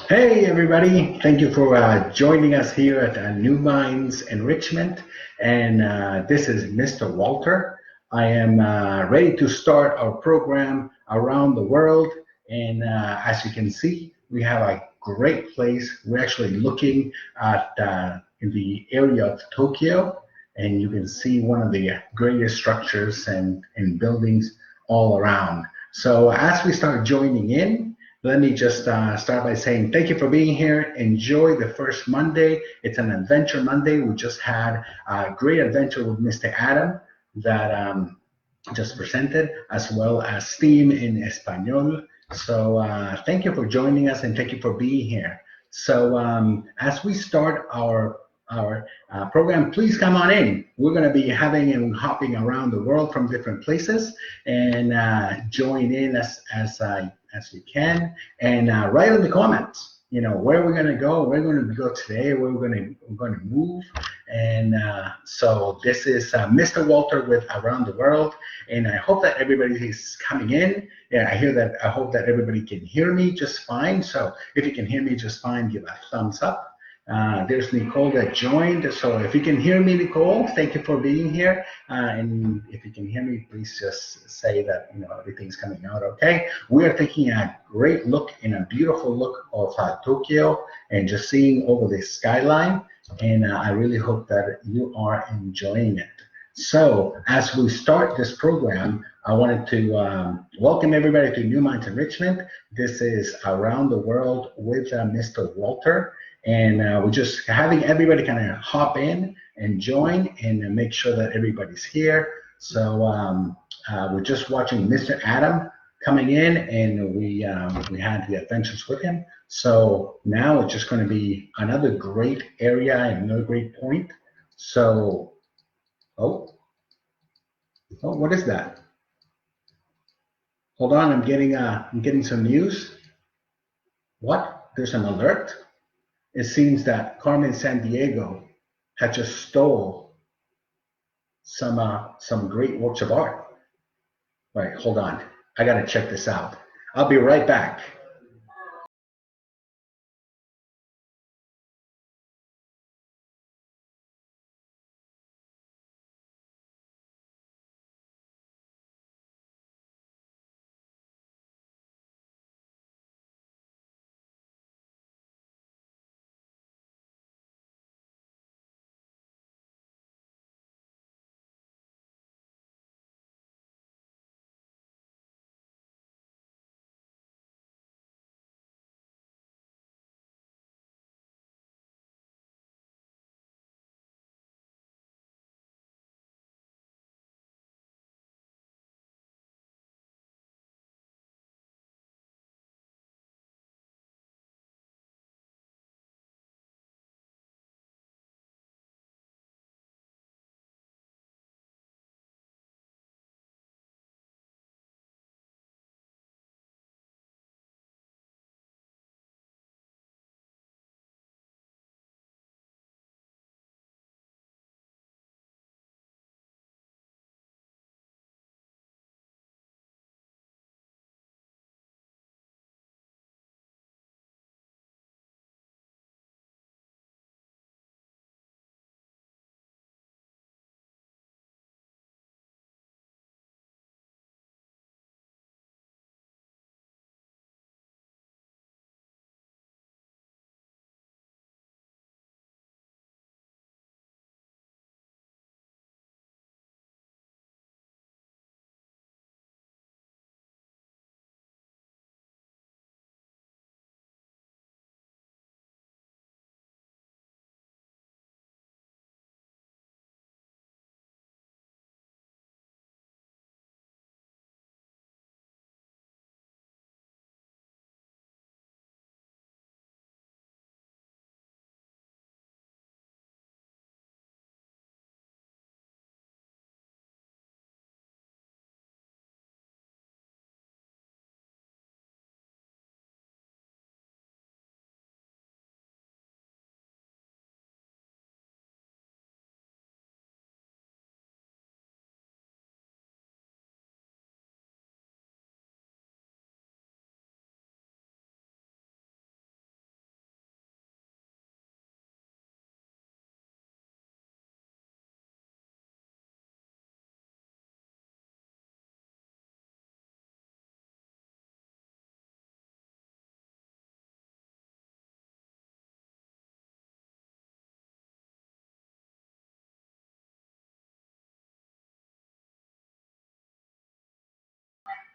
Hey, everybody. Thank you for joining us here at New Minds Enrichment. And this is Mr. Walter. I am ready to start our program around the world. And as you can see, we have a great place. We're actually looking at in the area of Tokyo. And you can see one of the greatest structures and buildings all around. So as we start joining in, let me just start by saying thank you for being here. Enjoy the first Monday. It's an adventure Monday. We just had a great adventure with Mr. Adam that just presented, as well as Steam in Espanol. So thank you for joining us and thank you for being here. So as we start our program, please come on in. We're going to be having and hopping around the world from different places and join in as you can and write in the comments. You know where we're going to go, where we're going to go today, where we're going to move, and so this is Mr. Walter with Around the World, and I hope that everybody is coming in. Yeah, I hope that everybody can hear me just fine. So if you can hear me just fine, give a thumbs up. There's Nicole that joined. So if you can hear me, Nicole, thank you for being here. And if you can hear me, please just say that everything's coming out okay. We are taking a great look and a beautiful look of Tokyo and just seeing over the skyline. And I really hope that you are enjoying it. So as we start this program, I wanted to welcome everybody to New Minds Enrichment. This is Around the World with Mr. Walter. And we're just having everybody kind of hop in and join and make sure that everybody's here. So we're just watching Mr. Adam coming in, and we had the adventures with him. So now it's just going to be another great area and another great point. So, oh, what is that? Hold on, I'm getting some news. What? There's an alert. It seems that Carmen Sandiego had just stole some great works of art. Right, hold on. I gotta check this out. I'll be right back.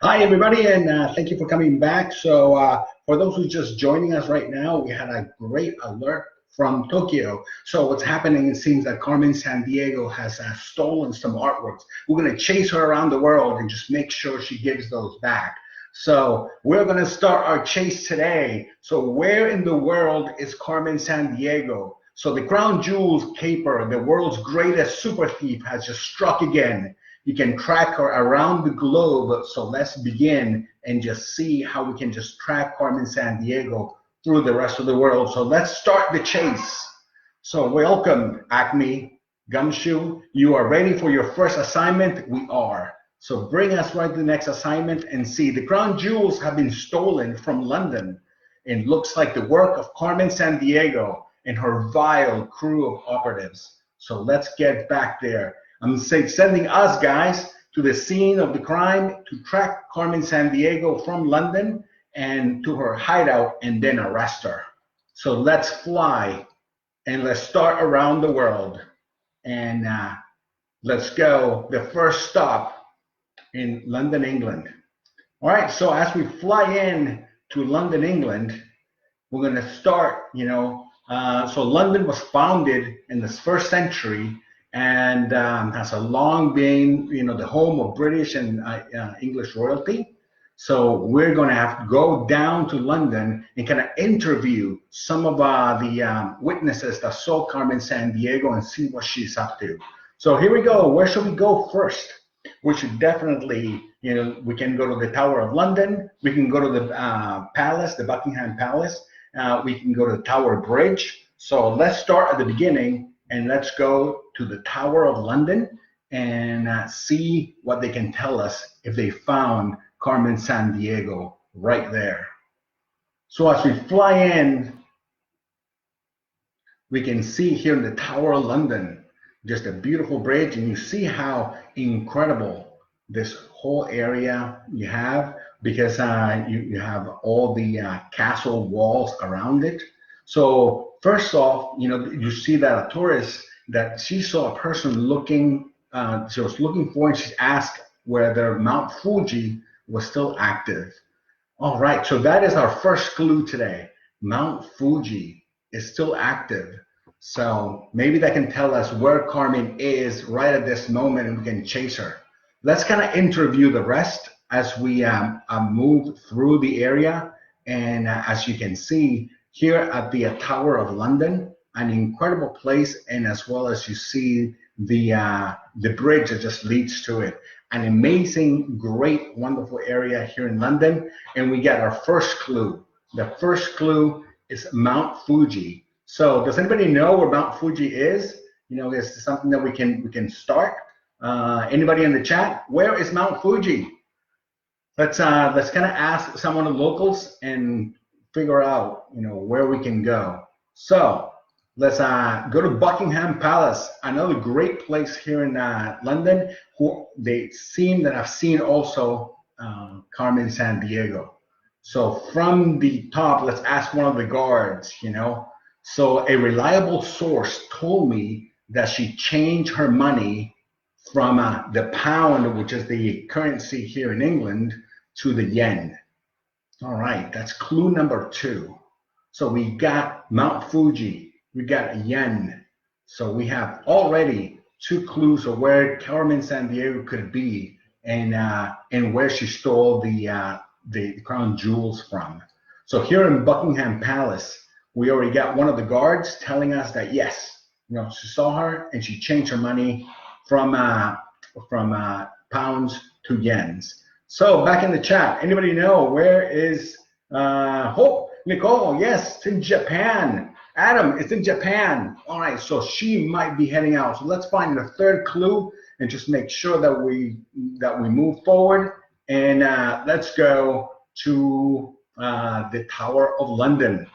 Hi, everybody, and thank you for coming back. So, for those who are just joining us right now, we had a great alert from Tokyo. So, what's happening? It seems that Carmen Sandiego has stolen some artworks. We're going to chase her around the world and just make sure she gives those back. So, we're going to start our chase today. So, where in the world is Carmen Sandiego? So, the Crown Jewels caper, the world's greatest super thief, has just struck again. You can track her around the globe. So let's begin and just see how we can just track Carmen Sandiego through the rest of the world. So let's start the chase. So welcome, Acme Gumshoe. You are ready for your first assignment? We are. So bring us right to the next assignment and see. The crown jewels have been stolen from London and looks like the work of Carmen Sandiego and her vile crew of operatives. So let's get back there. I'm sending us guys to the scene of the crime to track Carmen Sandiego from London and to her hideout and then arrest her. So let's fly and let's start around the world. And let's go. The first stop in London, England. All right, so as we fly in to London, England, we're going to start, so London was founded in the first century and has a long been, the home of British and English royalty. So we're going to have to go down to London and kind of interview some of the witnesses that saw Carmen Sandiego and see what she's up to. So here we go. Where should we go first? We should definitely, we can go to the Tower of London. We can go to the palace, the Buckingham Palace. We can go to the Tower Bridge. So let's start at the beginning and let's go to the Tower of London and see what they can tell us if they found Carmen Sandiego right there. So as we fly in, we can see here in the Tower of London, just a beautiful bridge, and you see how incredible this whole area you have because you have all the castle walls around it. So first off, you see that a tourist that she saw a person looking, she was looking for, and she asked whether Mount Fuji was still active. All right, so that is our first clue today. Mount Fuji is still active. So maybe that can tell us where Carmen is right at this moment and we can chase her. Let's kind of interview the rest as we move through the area. And as you can see here at the Tower of London, an incredible place, and as well as you see the bridge that just leads to it. An amazing, great, wonderful area here in London. And we get our first clue. The first clue is Mount Fuji. So does anybody know where Mount Fuji is? This is something that we can start. Anybody in the chat? Where is Mount Fuji? Let's kind of ask some of the locals and figure out where we can go. So let's go to Buckingham Palace, another great place here in London. Who they seem that I've seen also Carmen Sandiego. So from the top, let's ask one of the guards. So a reliable source told me that she changed her money from the pound, which is the currency here in England, to the yen. All right, that's clue number 2. So we got Mount Fuji, we got yen. So we have already 2 clues of where Carmen Sandiego could be and where she stole the crown jewels from. So here in Buckingham Palace, we already got one of the guards telling us that yes, she saw her and she changed her money from pounds to yens. So back in the chat, anybody know where is Hope Nicole? Yes, it's in Japan. Adam, it's in Japan. All right, so she might be heading out. So let's find the third clue and just make sure that we move forward. And let's go to the Tower of London.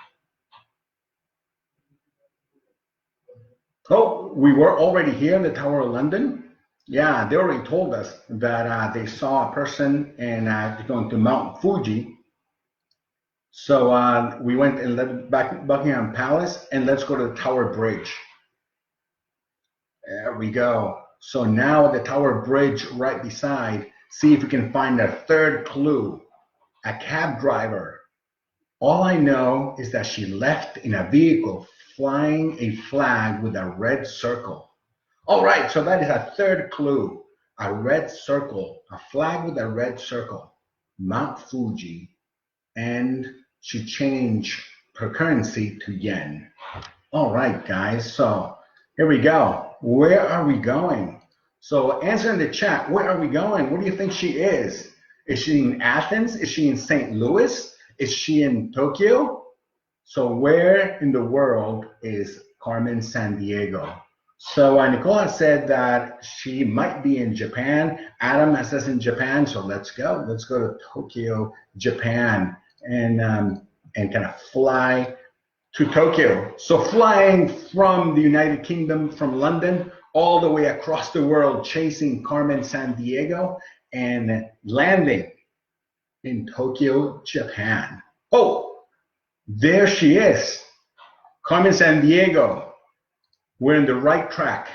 Oh, we were already here in the Tower of London. Yeah, they already told us that they saw a person and going to Mount Fuji. So we went and left back Buckingham Palace, and let's go to the Tower Bridge. There we go. So now the Tower Bridge right beside, see if we can find a third clue. A cab driver. All I know is that she left in a vehicle flying a flag with a red circle. All right, so that is a third clue. A red circle, a flag with a red circle, Mount Fuji, and she changed her currency to yen. All right, guys, so here we go. Where are we going? So answer in the chat, where are we going? Where do you think she is? Is she in Athens? Is she in St. Louis? Is she in Tokyo? So where in the world is Carmen Sandiego? So Nicola said that she might be in Japan. Adam says in Japan, so let's go. Let's go to Tokyo, Japan, and kind of fly to Tokyo. So flying from the United Kingdom, from London, all the way across the world, chasing Carmen Sandiego and landing in Tokyo, Japan. Oh, there she is, Carmen Sandiego. We're in the right track.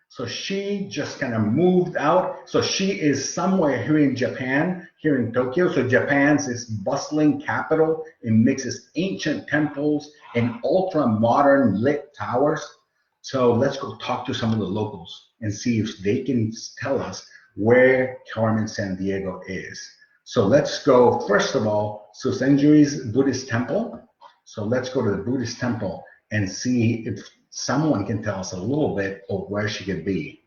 So she just kind of moved out. So she is somewhere here in Japan, here in Tokyo. So Japan's this bustling capital. It mixes ancient temples and ultra modern lit towers. So let's go talk to some of the locals and see if they can tell us where Carmen Sandiego is. So let's go, first of all, Susenjuri's Buddhist temple. So let's go to the Buddhist temple and see if someone can tell us a little bit of where she could be.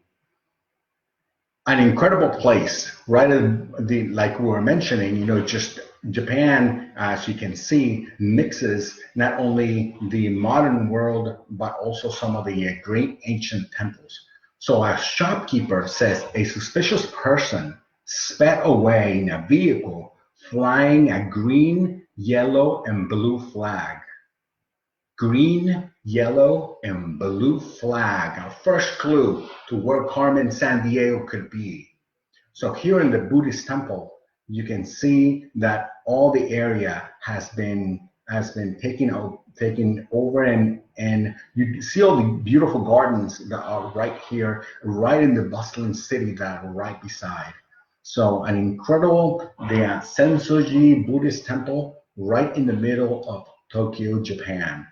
An incredible place, right? Like we were mentioning, just Japan, as you can see, mixes not only the modern world, but also some of the great ancient temples. So a shopkeeper says a suspicious person sped away in a vehicle flying a green, yellow, and blue flag. Green, yellow, and blue flag. Our first clue to where Carmen Sandiego could be. So here in the Buddhist temple, you can see that all the area has been taken over, and you see all the beautiful gardens that are right here, right in the bustling city that are right beside. So an incredible, the Sensoji Buddhist temple right in the middle of Tokyo, Japan.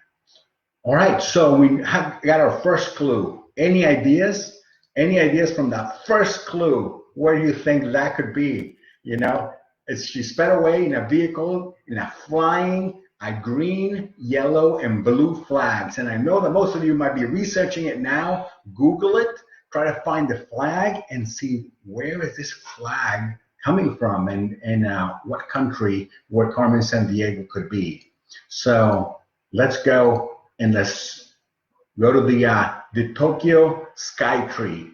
All right, so we have got our first clue. Any ideas? Any ideas from that first clue? Where do you think that could be? She sped away in a vehicle, in a flying, a green, yellow, and blue flags. And I know that most of you might be researching it now. Google it, try to find the flag and see where is this flag coming from, and what country where Carmen Sandiego could be. So let's go. And let's go to the Tokyo Sky Tree.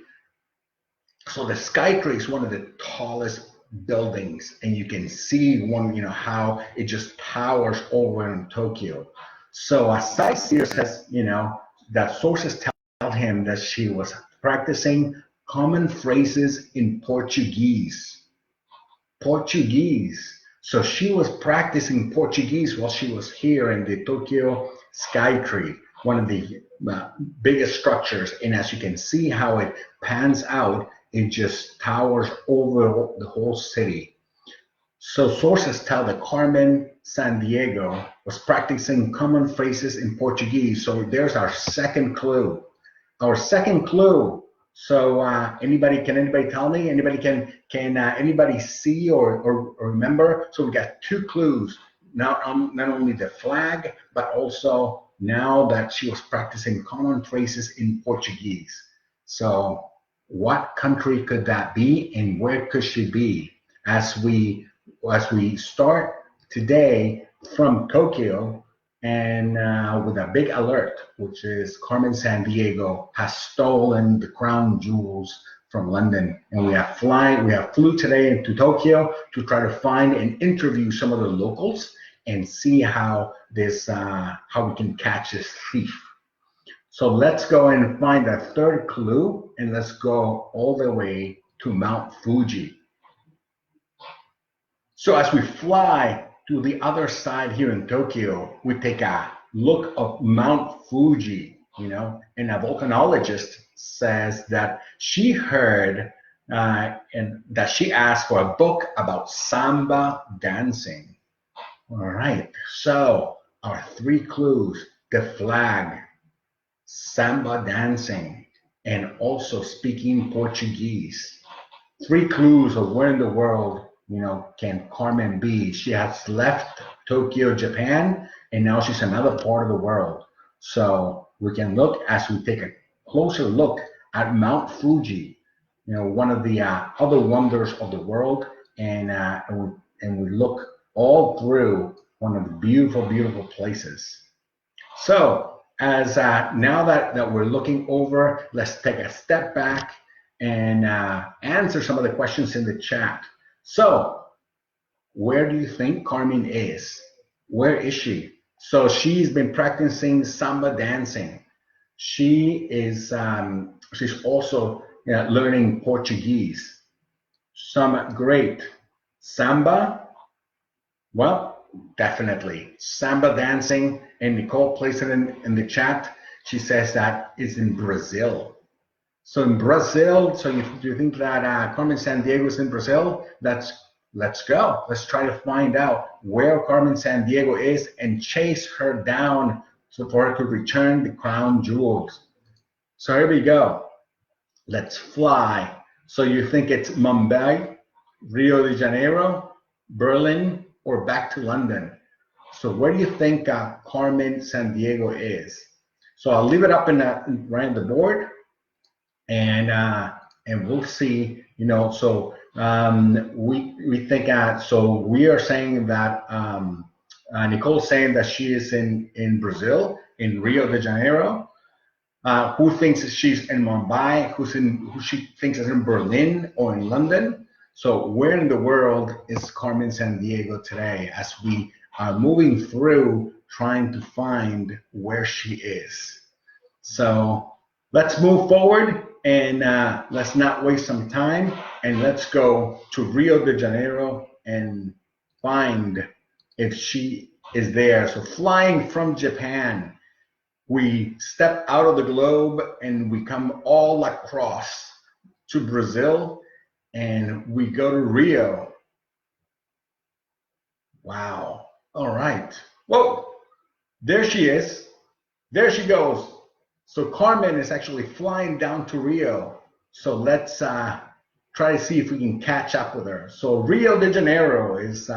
So the Sky Tree is one of the tallest buildings, and you can see how it just towers over in Tokyo. So a sightseer says, that sources tell him that she was practicing common phrases in Portuguese. Portuguese. So she was practicing Portuguese while she was here in the Tokyo Sky Tree, one of the biggest structures. And as you can see how it pans out, it just towers over the whole city. So sources tell that Carmen Sandiego was practicing common phrases in Portuguese. So there's our second clue. Our second clue. So can anybody tell me? Can anybody see or remember? So we got two clues. Not only the flag, but also now that she was practicing common phrases in Portuguese. So what country could that be, and where could she be? As we start today from Tokyo, and with a big alert, which is Carmen Sandiego has stolen the crown jewels from London, and we flew today into Tokyo to try to find and interview some of the locals and see how we can catch this thief. So let's go and find a third clue, and let's go all the way to Mount Fuji. So as we fly to the other side here in Tokyo, we take a look of Mount Fuji, and a volcanologist says that she heard and that she asked for a book about samba dancing. All right, so our three clues: the flag, samba dancing, and also speaking Portuguese. Three clues of where in the world, can Carmen be. She has left Tokyo, Japan, and now she's another part of the world. So we can look as we take a closer look at Mount Fuji, one of the other wonders of the world, and we look all through one of the beautiful, beautiful places. So as now that we're looking over, let's take a step back and answer some of the questions in the chat. So where do you think Carmen is? Where is she? So she's been practicing samba dancing. She's also learning Portuguese. Some great samba. Well, definitely samba dancing. And Nicole placed it in the chat. She says that is in Brazil. So in Brazil, so you think that Carmen Sandiego is in Brazil? Let's go. Let's try to find out where Carmen Sandiego is and chase her down so for her to return the crown jewels. So here we go. Let's fly. So you think it's Mumbai, Rio de Janeiro, Berlin, or back to London? So where do you think Carmen Sandiego is? So I'll leave it up right on the board, and we'll see. So we think so we are saying that Nicole's saying that she is in Brazil, in Rio de Janeiro. Who thinks she's in Mumbai? Who she thinks is in Berlin or in London? So where in the world is Carmen Sandiego today as we are moving through trying to find where she is? So let's move forward and let's not waste some time, and let's go to Rio de Janeiro and find if she is there. So flying from Japan, we step out of the globe and we come all across to Brazil, and we go to Rio. Wow. All right. Whoa. There she is. There she goes. So Carmen is actually flying down to Rio. So let's try to see if we can catch up with her. So Rio de Janeiro is,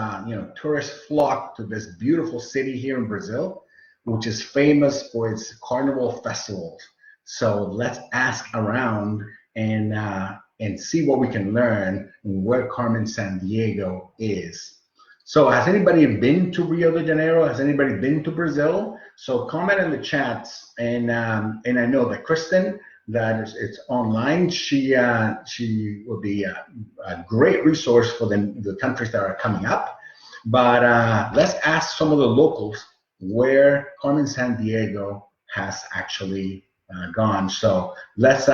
tourists flock to this beautiful city here in Brazil, which is famous for its carnival festivals. So let's ask around and see what we can learn where Carmen Sandiego is. So has anybody been to Rio de Janeiro? Has anybody been to Brazil? So comment in the chats, and I know that Kristen, that it's online. She will be a great resource for the countries that are coming up. But let's ask some of the locals where Carmen Sandiego has actually gone. So let's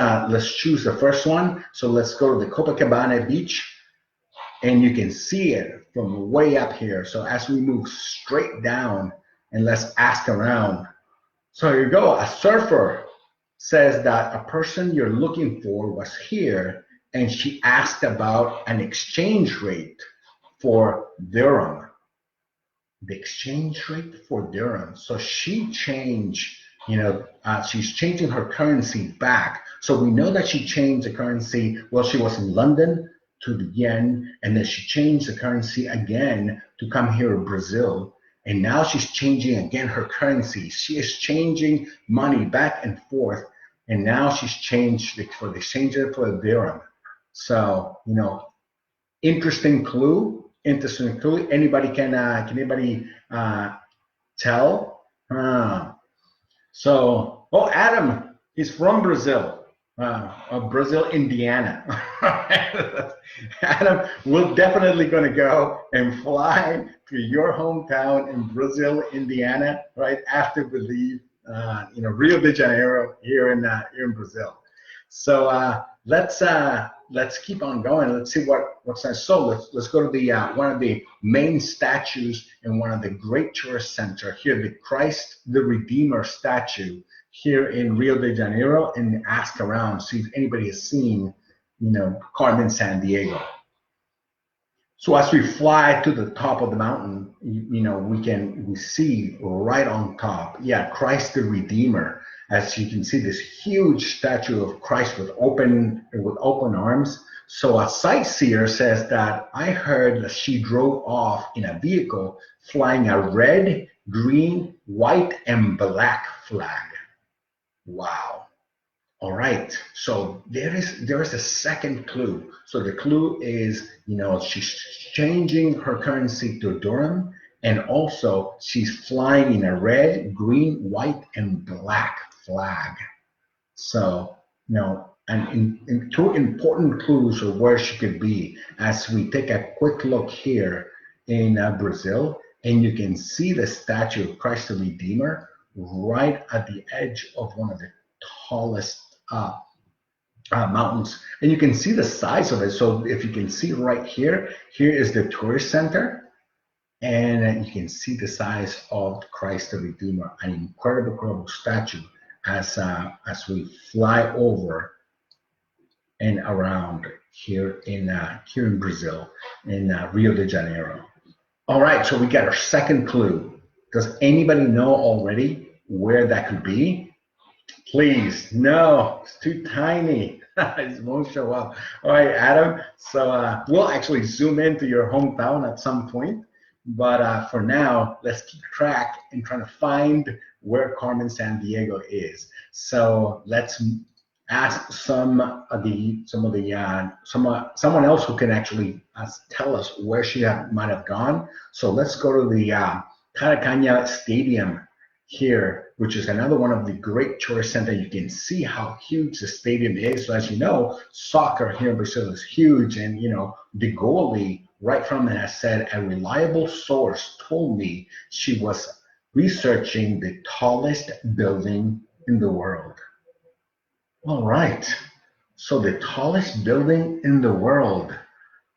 choose the first one. So let's go to the Copacabana beach, and you can see it from way up here. So as we move straight down, and let's ask around. So here you go. A surfer says that a person you're looking for was here, and she asked about an exchange rate for dirham. The exchange rate for dirham. So she changed, she's changing her currency back. So we know that she changed the currency while she was in London to the yen, and then she changed the currency again to come here in Brazil. And now she's changing again her currency. She is changing money back and forth, and now she's changed it for the exchange rate for the dirham. So, interesting clue. Interesting clue. Anybody can anybody tell? So, Adam, he's from Brazil. Brazil, Indiana. Adam, we're definitely going to go and fly to your hometown in Brazil, Indiana, right after we leave, Rio de Janeiro here in Brazil. So let's keep on going. Let's see what's next. So let's go to the one of the main statues in one of the great tourist center here, the Christ the Redeemer statue here in Rio de Janeiro, and ask around, see if anybody has seen Carmen Sandiego. So as we fly to the top of the mountain, we see right on top, yeah, Christ the Redeemer. As you can see, this huge statue of Christ with open arms. So a sightseer says that I heard that she drove off in a vehicle flying a red, green, white, and black flag. Wow. All right, so there is a second clue. So the clue is, she's changing her currency to Durham, and also she's flying in a red, green, white, and black flag. So, and in two important clues of where she could be as we take a quick look here in Brazil, and you can see the statue of Christ the Redeemer right at the edge of one of the tallest mountains, and you can see the size of it. So if you can see right here, here is the tourist center, and you can see the size of Christ the Redeemer, an incredible statue as we fly over and around here in Brazil, in Rio de Janeiro. All right, so we got our second clue. Does anybody know already where that could be? Please, no, it's too tiny. It won't show up. All right, Adam. So we'll actually zoom into your hometown at some point. But for now, let's keep track and trying to find where Carmen Sandiego is. So let's ask someone else who can actually tell us where she might have gone. So let's go to the Caracanya Stadium here, which is another one of the great tourist centers. You can see how huge the stadium is. So as you know, soccer here in Brazil is huge, and the goalie right from it has said a reliable source told me she was researching the tallest building in the world. All right, so the tallest building in the world.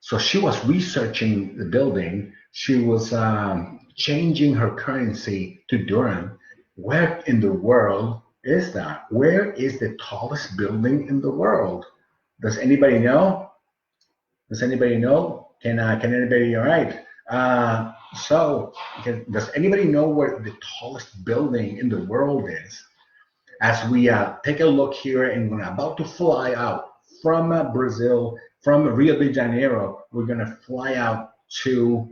So she was researching the building. She was changing her currency to Durham. Where in the world is that? Where is the tallest building in the world? Does anybody know? Does anybody know? Can anybody? All right. Does anybody know where the tallest building in the world is? As we take a look here, and we're about to fly out from Brazil, from Rio de Janeiro, we're going to fly out to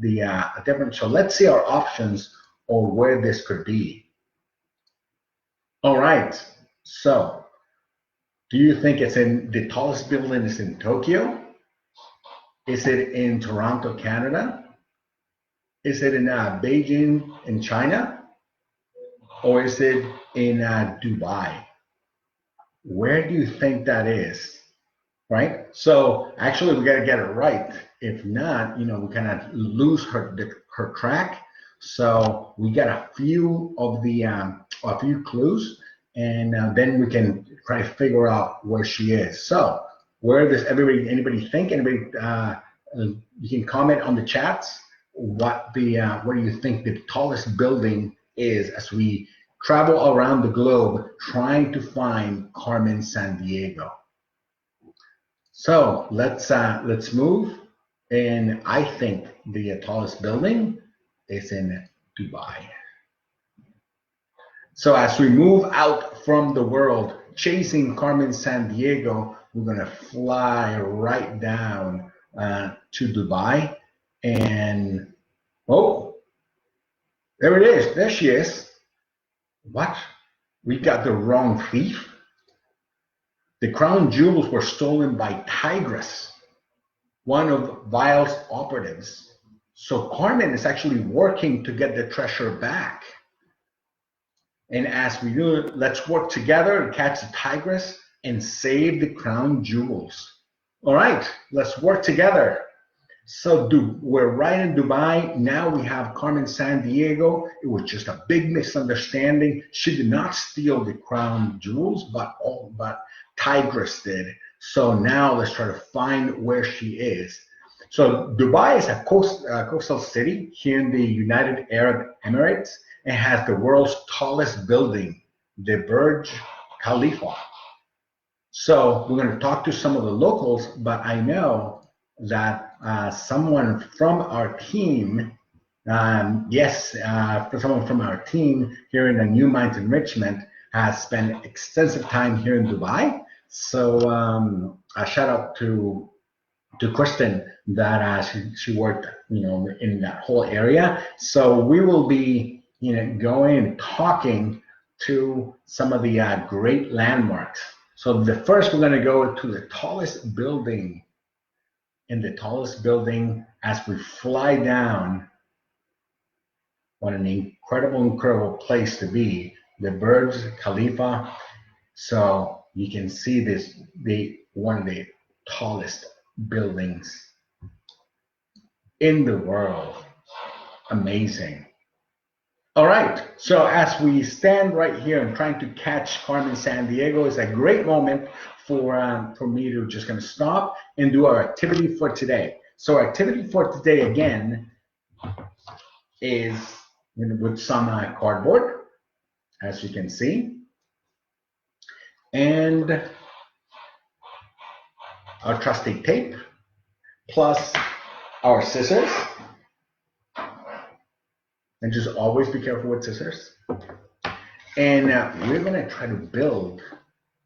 the different. So let's see our options or where this could be. All right. So, do you think it's in the tallest building is in Tokyo? Is it in Toronto, Canada? Is it in Beijing in China? Or is it in Dubai? Where do you think that is? Right? So actually, we got to get it right. If not, we kind of lose her track. So we got a few clues, and then we can try to figure out where she is. So where does anybody think? Anybody, you can comment on the chats. What do you think the tallest building is as we travel around the globe trying to find Carmen Sandiego? So let's move, and I think the tallest building is in Dubai. So as we move out from the world, chasing Carmen Sandiego, we're gonna fly right down to Dubai, and oh, there it is. There she is. What? We got the wrong thief. The crown jewels were stolen by Tigress, one of Vile's operatives. So Carmen is actually working to get the treasure back. And as we do, let's work together to catch the Tigress and save the crown jewels. All right, let's work together. So we're right in Dubai. Now we have Carmen Sandiego. It was just a big misunderstanding. She did not steal the crown jewels, but Tigress did. So now let's try to find where she is. So Dubai is a coastal city here in the United Arab Emirates. It has the world's tallest building, the Burj Khalifa. So we're going to talk to some of the locals, but I know that someone from our team, someone from our team here in the New Minds Enrichment has spent extensive time here in Dubai. So a shout out to Kristen that she worked, in that whole area. So we will be, going and talking to some of the great landmarks. So the first, we're going to go to the tallest building. In the tallest building, as we fly down, what an incredible place to be, the Burj Khalifa. So you can see this, one of the tallest buildings in the world. Amazing. All right, so as we stand right here and trying to catch Carmen Sandiego, it's a great moment for me to just going to stop and do our activity for today. So our activity for today again is with some cardboard, as you can see, and our trusty tape, plus our scissors. And just always be careful with scissors. And we're going to try to build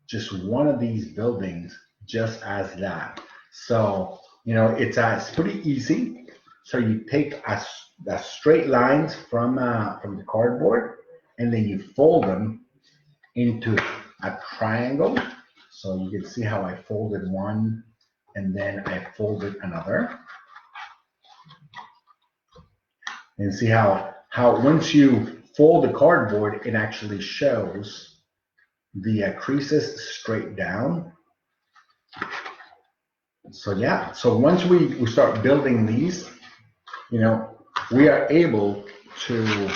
just one of these buildings just as that. So, it's pretty easy. So you take the straight lines from the cardboard, and then you fold them into a triangle. So you can see how I folded one, and then I folded another. And see how once you fold the cardboard, it actually shows the creases straight down. So yeah, so once we start building these, we are able to,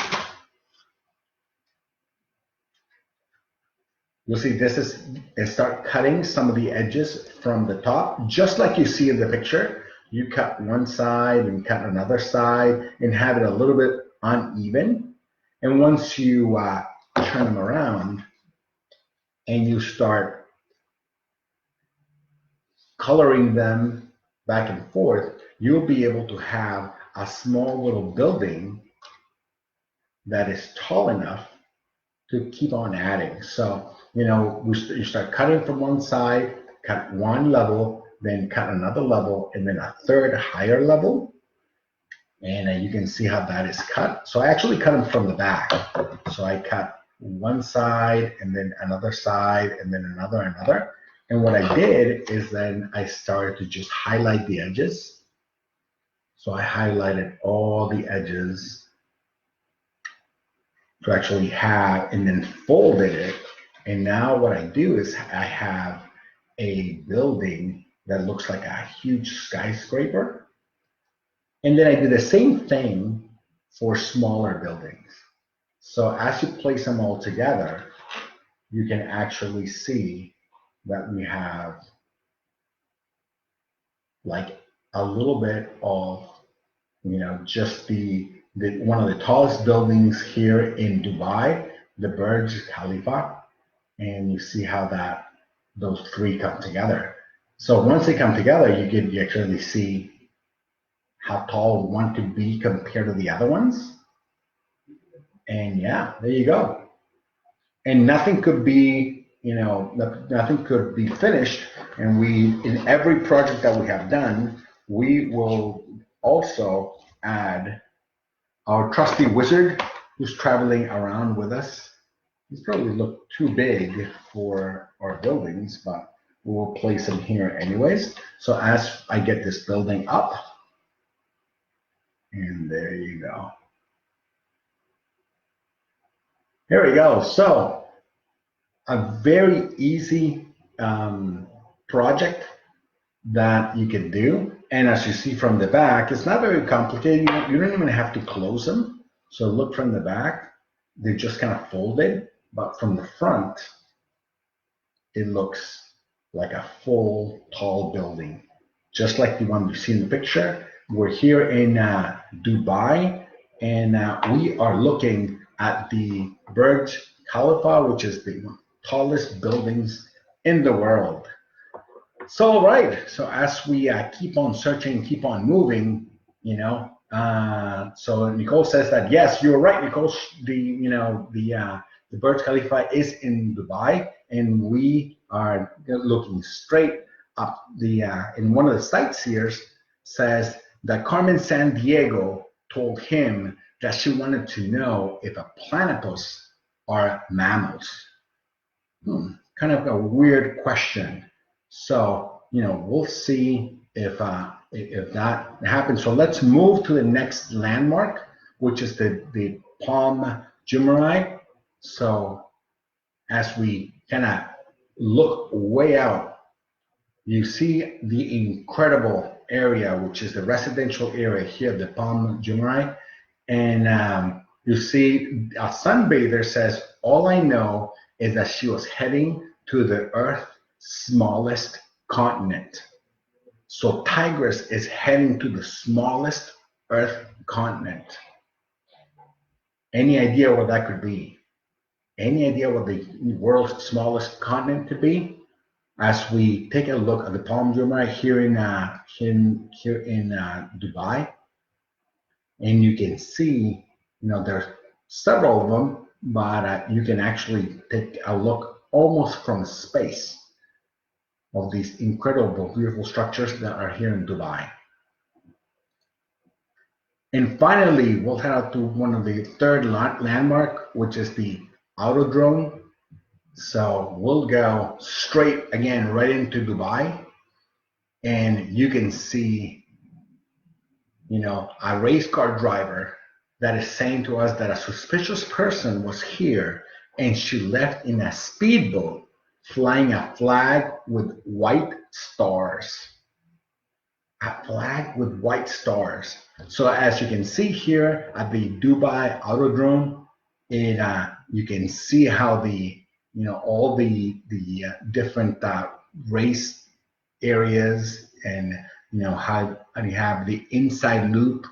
you'll see and start cutting some of the edges from the top, just like you see in the picture. You cut one side and cut another side and have it a little bit uneven. And once you turn them around and you start coloring them back and forth, you'll be able to have a small little building that is tall enough to keep on adding. So, you start cutting from one side, cut one level, then cut another level, and then a third higher level. And you can see how that is cut. So I actually cut them from the back. So I cut one side, and then another side, and then another. And what I did is then I started to just highlight the edges. So I highlighted all the edges to actually have, and then folded it. And now what I do is I have a building that looks like a huge skyscraper. And then I do the same thing for smaller buildings. So as you place them all together, you can actually see that we have like a little bit of, just the one of the tallest buildings here in Dubai, the Burj Khalifa. And you see how those three come together. So once they come together, you actually see how tall one could be compared to the other ones. And yeah, there you go. And nothing could be, nothing could be finished. And in every project that we have done, we will also add our trusty wizard who's traveling around with us. These probably look too big for our buildings, but we'll place them here anyways. So as I get this building up, and there you go. Here we go. So a very easy project that you can do. And as you see from the back, it's not very complicated. You don't even have to close them. So look from the back, they're just kind of folded. But from the front, it looks like a full tall building, just like the one you see in the picture. We're here in Dubai, and we are looking at the Burj Khalifa, which is the tallest buildings in the world. So, right. So as we keep on searching, keep on moving, so Nicole says that yes, you're right, Nicole. The Burj Khalifa is in Dubai, and we are looking straight up the. In one of the sightseers says that Carmen Sandiego told him that she wanted to know if a platypus are mammals. Kind of a weird question. So, we'll see if that happens. So let's move to the next landmark, which is the Palm Jumeirah. So as we kind of look way out, you see the incredible area, which is the residential area here, the Palm Jumeirah. And you see a sunbather says, all I know is that she was heading to the Earth's smallest continent. So Tigris is heading to the smallest Earth continent. Any idea what that could be? Any idea what the world's smallest continent could be? As we take a look at the Palm Jumeirah here in Dubai, and you can see, there's several of them, but you can actually take a look almost from space of these incredible, beautiful structures that are here in Dubai. And finally, we'll head out to one of the third landmark, which is the Autodrome. So we'll go straight again right into Dubai, and you can see, a race car driver that is saying to us that a suspicious person was here and she left in a speedboat flying a flag with white stars. A flag with white stars. So as you can see here at the Dubai Autodrome, you can see how all the different race areas, and how you have the inside loop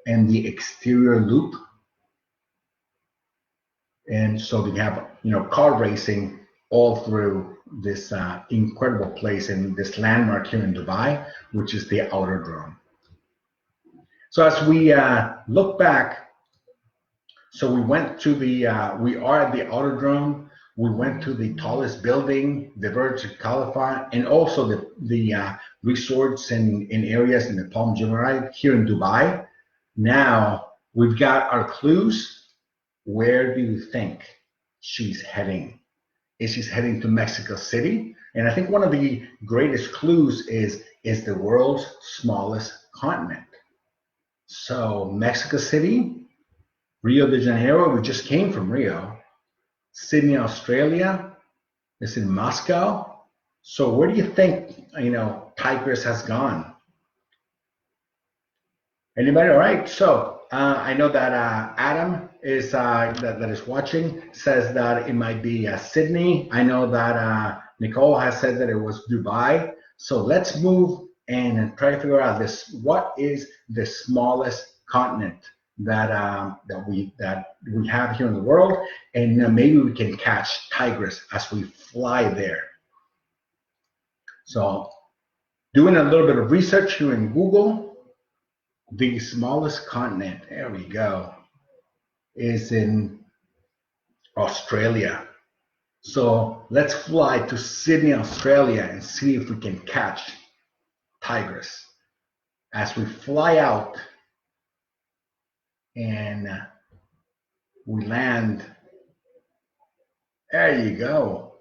and the exterior loop, and so we have car racing all through this incredible place in this landmark here in Dubai, which is the Autodrome. So as we look back, so we went to we are at the Autodrome. We went to the tallest building, the Burj Khalifa, and also the resorts and areas in the Palm Jumeirah here in Dubai. Now we've got our clues. Where do you think she's heading? Is she's heading to Mexico City? And I think one of the greatest clues is the world's smallest continent. So Mexico City, Rio de Janeiro, we just came from Rio. Sydney, Australia, is in Moscow. So where do you think, Tigris has gone? Anybody? All right. So I know that Adam is that is watching says that it might be Sydney. I know that Nicole has said that it was Dubai. So let's move and try to figure out this. What is the smallest continent that we have here in the world? And maybe we can catch Tigris as we fly there. So doing a little bit of research here in Google. The smallest continent, there we go, is in Australia. So let's fly to Sydney, Australia, and see if we can catch Tigris. As we fly out and we land, there you go.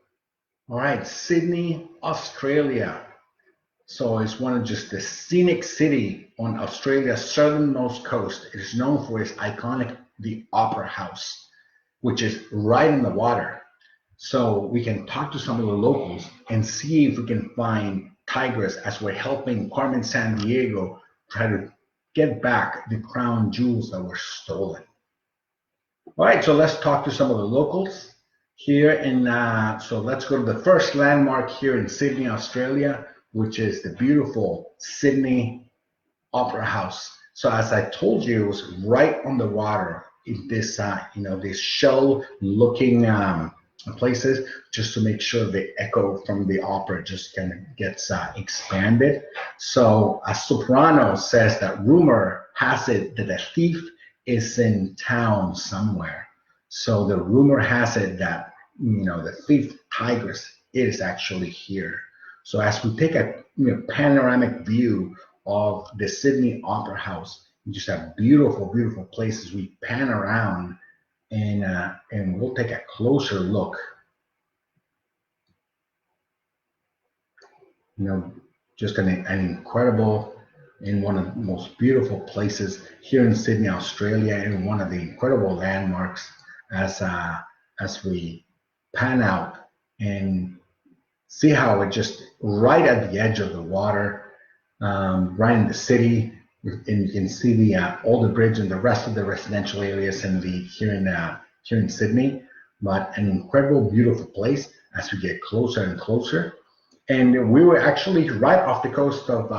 All right, Sydney, Australia. So it's one of just the scenic city on Australia's southernmost coast. It is known for its iconic, the Opera House, which is right in the water. So we can talk to some of the locals and see if we can find Tigris as we're helping Carmen Sandiego try to get back the crown jewels that were stolen. All right, so let's talk to some of the locals here. So let's go to the first landmark here in Sydney, Australia, which is the beautiful Sydney Opera House. So as I told you, it was right on the water in this, this shell-looking places, just to make sure the echo from the opera just kind of gets expanded. So a soprano says that rumor has it that a thief is in town somewhere. So the rumor has it that the thief tigress is actually here. So as we take a panoramic view of the Sydney Opera House, you just have beautiful, beautiful places. We pan around and we'll take a closer look. Just an incredible, in one of the most beautiful places here in Sydney, Australia, and one of the incredible landmarks as we pan out and see how it just right at the edge of the water, right in the city, and you can see the older bridge and the rest of the residential areas here in Sydney. But an incredible, beautiful place as we get closer and closer. And we were actually right off the coast of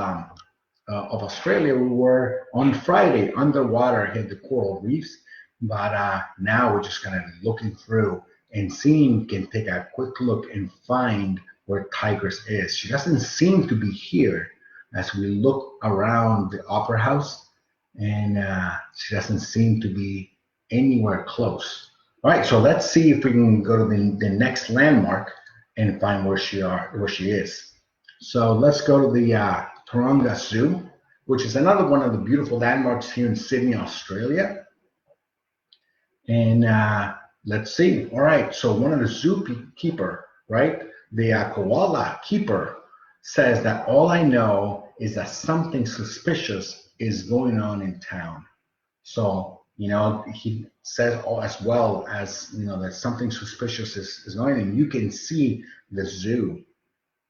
Australia. We were on Friday underwater in the coral reefs, but now we're just kind of looking through and seeing, can take a quick look and find where Tigress is. She doesn't seem to be here as we look around the Opera House, and she doesn't seem to be anywhere close. All right, so let's see if we can go to the next landmark and find where she is. So let's go to the Taronga Zoo, which is another one of the beautiful landmarks here in Sydney, Australia. And let's see. All right, so one of the zookeeper, right, the koala keeper, says that all I know is that something suspicious is going on in town. So he says as well as that something suspicious is going on, and you can see the zoo,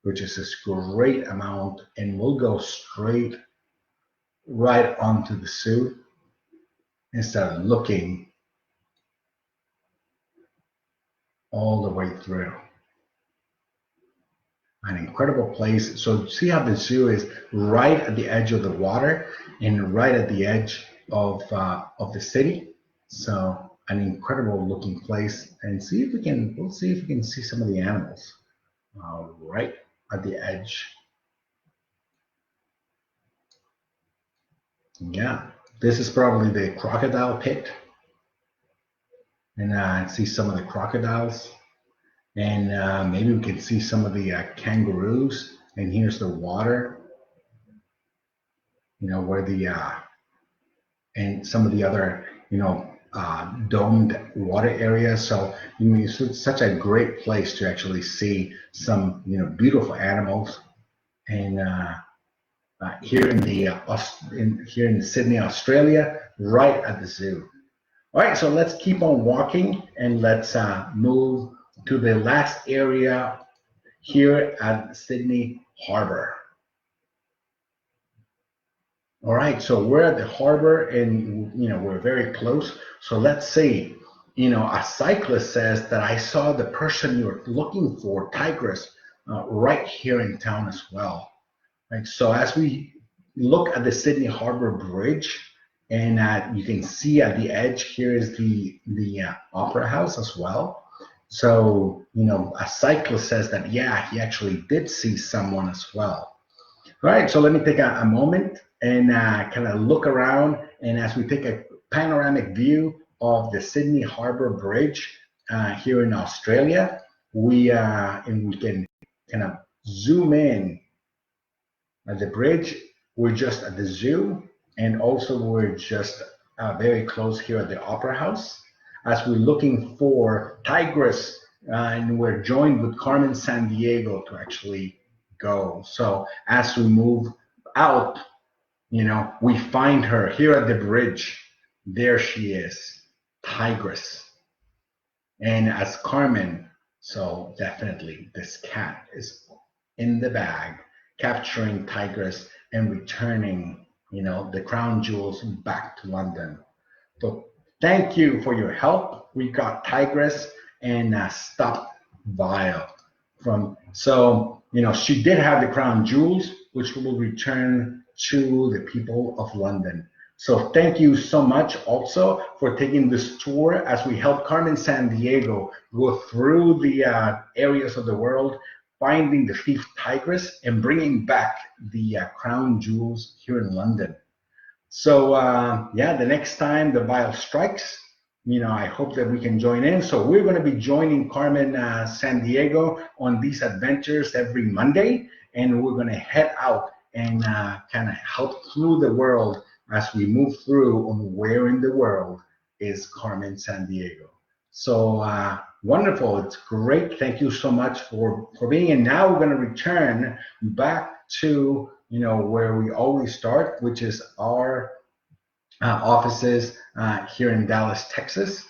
which is this great amount, and we'll go straight right onto the zoo instead of looking all the way through. An incredible place. So see how the zoo is right at the edge of the water and right at the edge of the city. So an incredible looking place, and we'll see if we can see some of the animals right at the edge. Yeah, this is probably the crocodile pit, and see some of the crocodiles, and maybe we can see some of the kangaroos. And here's the water, where and some of the other domed water areas. So it's such a great place to actually see some beautiful animals. And here in Sydney, Australia, right at the zoo. All right, so let's keep on walking and let's move to the last area here at Sydney Harbor. All right, so we're at the harbor, and we're very close. So let's see. A cyclist says that I saw the person you're looking for, Tigress, right here in town as well. Right. So as we look at the Sydney Harbor Bridge, and you can see at the edge here is the Opera House as well. So a cyclist says that he actually did see someone as well. All right, so let me take a moment and kind of look around, and as we take a panoramic view of the Sydney Harbor Bridge here in Australia, we can kind of zoom in at the bridge. We're just at the zoo, and also we're just very close here at the Opera House as we're looking for Tigress, and we're joined with Carmen Sandiego to actually go. So as we move out, we find her here at the bridge. There she is, Tigress. And as Carmen, so definitely this cat is in the bag, capturing Tigress and returning, the crown jewels back to London. So thank you for your help. We got Tigress and stopped Vile from. So she did have the crown jewels, which will return to the people of London. So thank you so much also for taking this tour as we help Carmen Sandiego go through the areas of the world, finding the thief tigress and bringing back the crown jewels here in London. So yeah, the next time the bile strikes, I hope that we can join in. So we're going to be joining Carmen Sandiego on these adventures every Monday, and we're going to head out and kind of help through the world as we move through on where in the world is Carmen Sandiego. So wonderful! It's great. Thank you so much for being. And now we're going to return back to where we always start, which is our offices here in Dallas, Texas.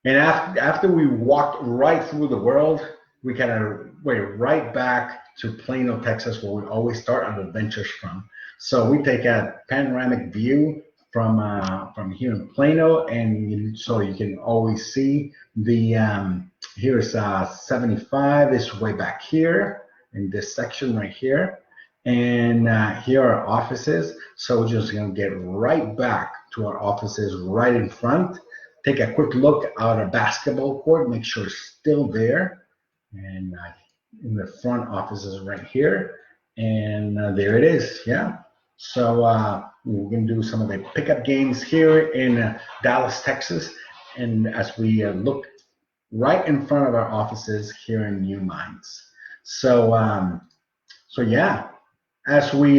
And after we walked right through the world, we kind of went right back to Plano, Texas, where we always start our adventures from. So we take a panoramic view from here in Plano, and so you can always see the here's 75 is way back here in this section right here. And here are offices. So we're just going to get right back to our offices right in front. Take a quick look at our basketball court, make sure it's still there. And in the front offices right here. And there it is, yeah. So we're going to do some of the pickup games here in Dallas, Texas. And as we look right in front of our offices here in New Mines. So yeah. As we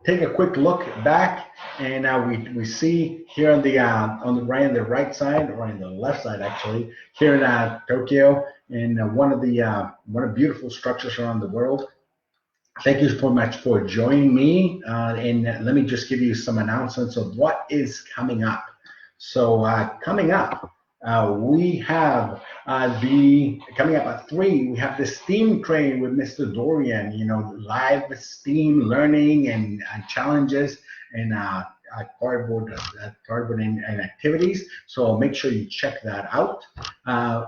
take a quick look back, and we see here on the right side, or on the left side actually, here in Tokyo, in one of the beautiful structures around the world. Thank you so much for joining me, and let me just give you some announcements of what is coming up. So coming up, we have coming up at 3, we have the STEAM train with Mr. Dorian, live STEAM learning and challenges and cardboard and activities. So make sure you check that out.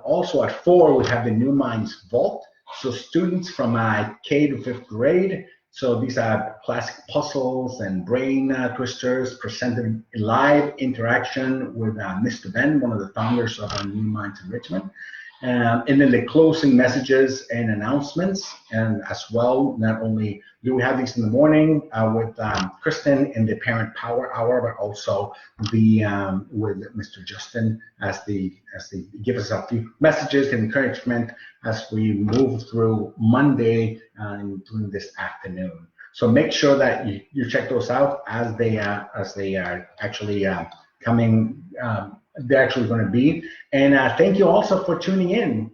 Also at 4, we have the New Minds Vault. So students from K to 5th grade. So these are classic puzzles and brain twisters presented in live interaction with Mr. Ben, one of the founders of New Minds Enrichment. And then the closing messages and announcements, and as well, not only do we have these in the morning with Kristen in the Parent Power Hour, but also the with Mr. Justin as they give us a few messages and encouragement as we move through Monday during this afternoon. So make sure that you check those out as they are actually coming. They're actually going to be. And thank you also for tuning in.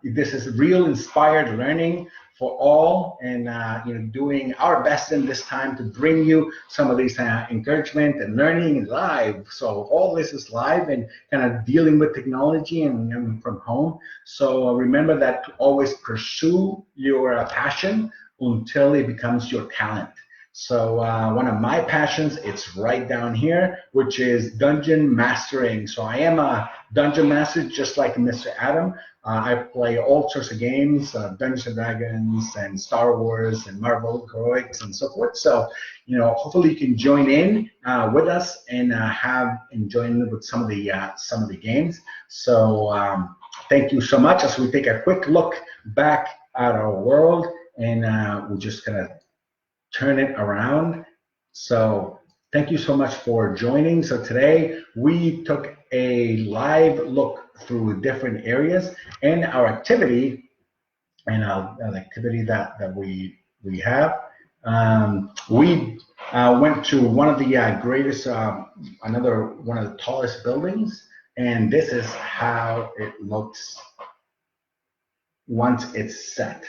This is real inspired learning for all, and doing our best in this time to bring you some of these encouragement and learning live. So all this is live and kind of dealing with technology and from home. So remember that to always pursue your passion until it becomes your talent. So one of my passions, it's right down here, which is dungeon mastering. So I am a dungeon master, just like Mr. Adam. I play all sorts of games, Dungeons and Dragons and Star Wars and Marvel Heroics and so forth. So, hopefully you can join in with us and join with some of the games. So thank you so much as we take a quick look back at our world, and we're just gonna turn it around. So thank you so much for joining. So today we took a live look through different areas, and our activity and an activity that we have. We went to one of the greatest, another one of the tallest buildings, and this is how it looks once it's set.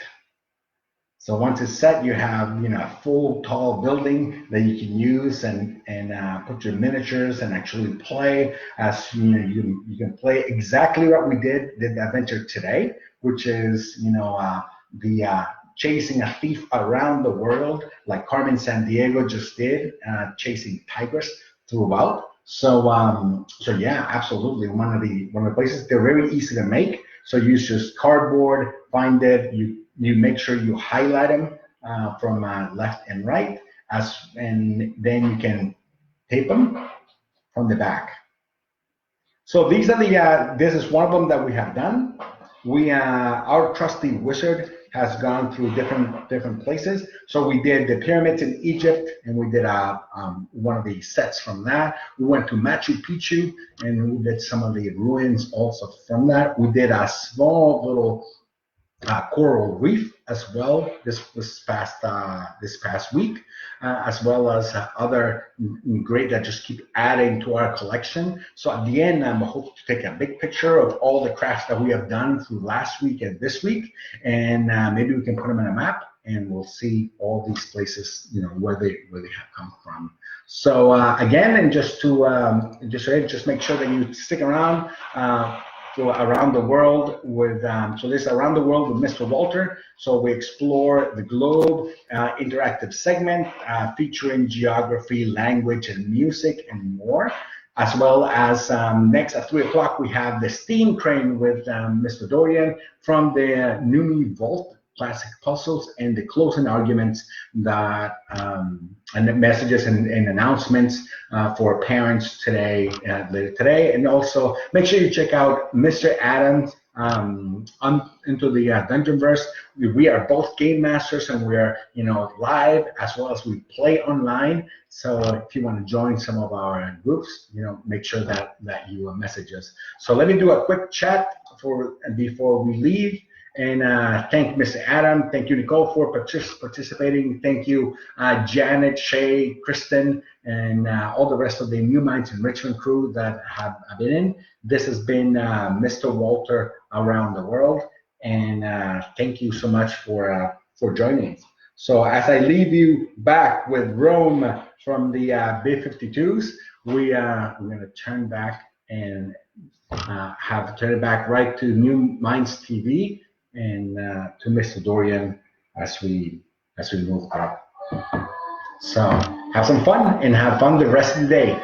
So once it's set, you have a full tall building that you can use and put your miniatures and actually play. As you can play exactly what we did the adventure today, which is the chasing a thief around the world, like Carmen Sandiego just did, chasing tigers throughout. So yeah, absolutely. One of the places, they're very easy to make. So use just cardboard, find it, you make sure you highlight them from left and right, and then you can tape them from the back. So these are the, this is one of them that we have done. Our trusty wizard has gone through different places. So we did the pyramids in Egypt, and we did one of the sets from that. We went to Machu Picchu, and we did some of the ruins also from that. We did a small little coral reef as well this past week, as well as other great that just keep adding to our collection. So at the end, I'm hoping to take a big picture of all the crafts that we have done through last week and this week, and maybe we can put them in a map, and we'll see all these places, where they have come from. So again, and just make sure that you stick around. Around the world with this Around the World with Mr. Walter. So we explore the globe, interactive segment featuring geography, language, and music, and more. As well as next at 3 o'clock, we have the Steam Crane with Mr. Dorian from the Numi Vault Classic Puzzles, and the closing arguments that and the messages and announcements for parents today, later today. And also make sure you check out Mr. Adams into the Dungeonverse. We are both game masters, and we're live as well as we play online. So if you want to join some of our groups, make sure that you message us. So let me do a quick chat before we leave. And thank Mr. Adam. Thank you, Nicole, for participating. Thank you, Janet, Shay, Kristen, and all the rest of the New Minds Enrichment crew that have been in. This has been Mr. Walter Around the World, and thank you so much for joining us. So as I leave you back with Rome from the B-52s, we're going to turn back and turn it back right to New Minds TV. And to Mr. Dorian as we move up. So have some fun, and have fun the rest of the day.